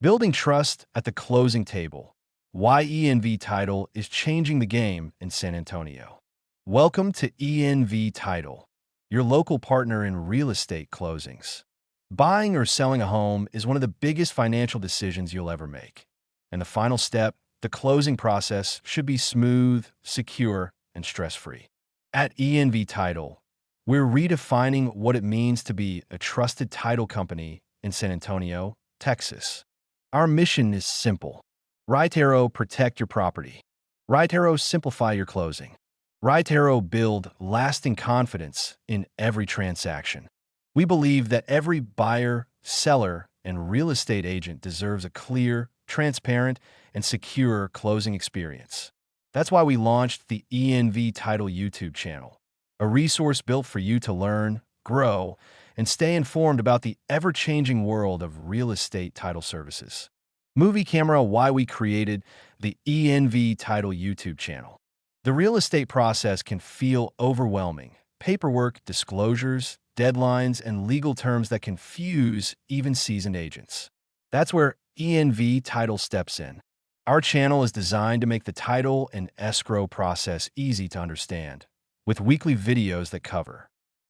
Building trust at the closing table. Why ENV Title is changing the game in San Antonio. Welcome to ENV Title, your local partner in real estate closings. Buying or selling a home is one of the biggest financial decisions you'll ever make. And the final step, the closing process, should be smooth, secure, and stress-free. At ENV Title, we're redefining what it means to be a trusted title company in San Antonio, Texas. Our mission is simple. Right Arrow, protect your property. Right Arrow, simplify your closing. Right Arrow, build lasting confidence in every transaction. We believe that every buyer, seller, and real estate agent deserves a clear, transparent, and secure closing experience. That's why we launched the ENV Title YouTube channel, a resource built for you to learn, grow, and stay informed about the ever-changing world of real estate title services. Movie camera, why we created the ENV Title YouTube channel. The real estate process can feel overwhelming. Paperwork, disclosures, deadlines, and legal terms that confuse even seasoned agents. That's where ENV Title steps in. Our channel is designed to make the title and escrow process easy to understand, with weekly videos that cover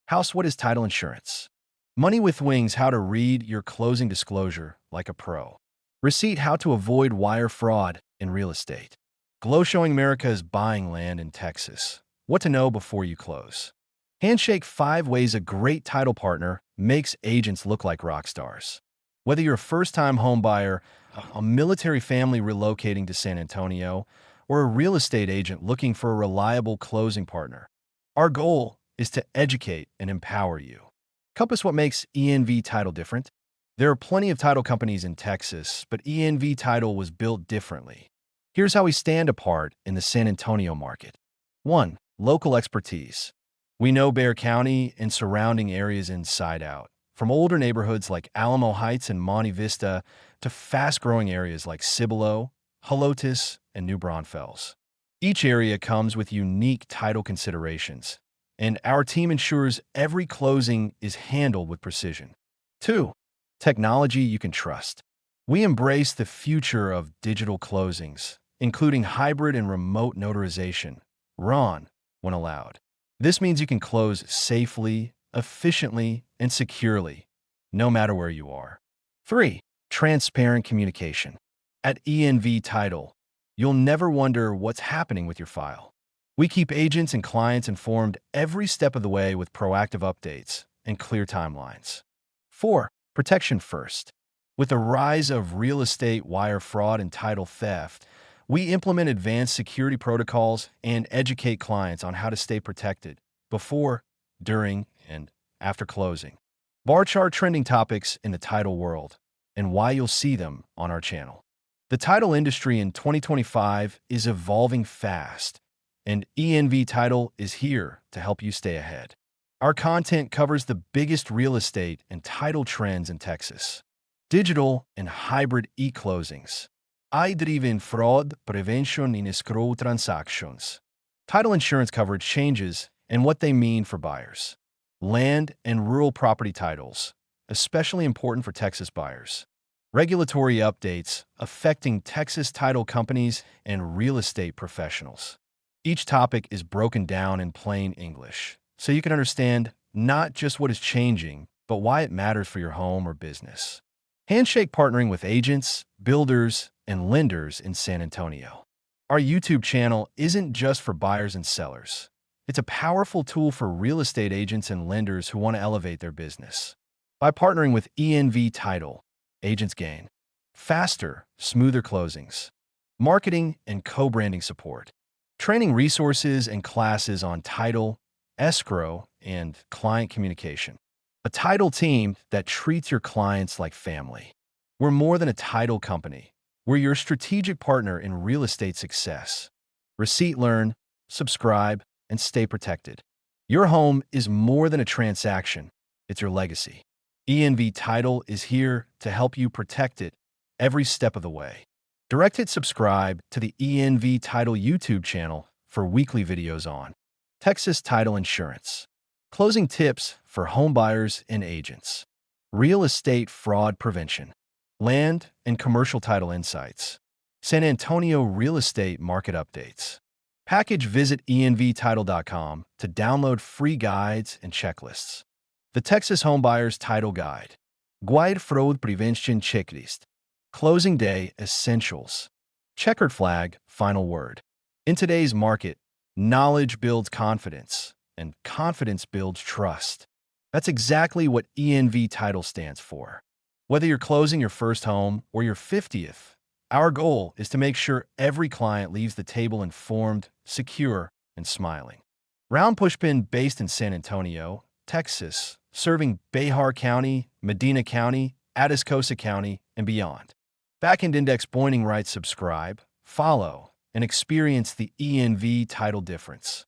House, what is title insurance? Money with Wings, how to read your closing disclosure like a pro. Receipt, how to avoid wire fraud in real estate. Glow, showing America is buying land in Texas. What to know before you close. Handshake, 5 ways a great title partner makes agents look like rock stars. Whether you're a first-time home buyer, a military family relocating to San Antonio, or a real estate agent looking for a reliable closing partner, our goal is to educate and empower you. Compass, what makes ENV Title different? There are plenty of title companies in Texas, but ENV Title was built differently. Here's how we stand apart in the San Antonio market. 1. Local expertise. We know Bexar County and surrounding areas inside out, from older neighborhoods like Alamo Heights and Monte Vista to fast-growing areas like Cibolo, Helotes, and New Braunfels. Each area comes with unique title considerations, and our team ensures every closing is handled with precision. 2. Technology you can trust. We embrace the future of digital closings, including hybrid and remote notarization, RON, when allowed. This means you can close safely, efficiently, and securely, no matter where you are. 3. Transparent communication. At ENV Title, you'll never wonder what's happening with your file. We keep agents and clients informed every step of the way with proactive updates and clear timelines. 4. Protection first. With the rise of real estate wire fraud and title theft, we implement advanced security protocols and educate clients on how to stay protected before, during, and after closing. Bar chart, trending topics in the title world and why you'll see them on our channel. The title industry in 2025 is evolving fast, and ENV Title is here to help you stay ahead. Our content covers the biggest real estate and title trends in Texas. Digital and hybrid e-closings. AI-driven fraud prevention in escrow transactions. Title insurance coverage changes and what they mean for buyers. Land and rural property titles, especially important for Texas buyers. Regulatory updates affecting Texas title companies and real estate professionals. Each topic is broken down in plain English, so you can understand not just what is changing, but why it matters for your home or business. Handshake, partnering with agents, builders, and lenders in San Antonio. Our YouTube channel isn't just for buyers and sellers. It's a powerful tool for real estate agents and lenders who want to elevate their business. By partnering with ENV Title, agents gain faster, smoother closings, marketing and co-branding support, training resources and classes on title, escrow, and client communication. A title team that treats your clients like family. We're more than a title company. We're your strategic partner in real estate success. Receipt, learn, subscribe, and stay protected. Your home is more than a transaction. It's your legacy. ENV Title is here to help you protect it every step of the way. Direct hit subscribe to the ENV Title YouTube channel for weekly videos on Texas title insurance, closing tips for home buyers and agents, real estate fraud prevention, Land and commercial title insights. San Antonio real estate market updates. Package visit envtitle.com to download free guides and checklists. The Texas Homebuyers Title Guide. Guide Fraud Prevention Checklist. Closing Day Essentials. Checkered flag, final word. In today's market, knowledge builds confidence, and confidence builds trust. That's exactly what ENV Title stands for. Whether you're closing your first home or your 50th, our goal is to make sure every client leaves the table informed, secure, and smiling. Round Pushpin, based in San Antonio, Texas, serving Behar County, Medina County, Atascosa County, and beyond. Backend Index Boining Rights subscribe, follow, and experience the ENV Title difference.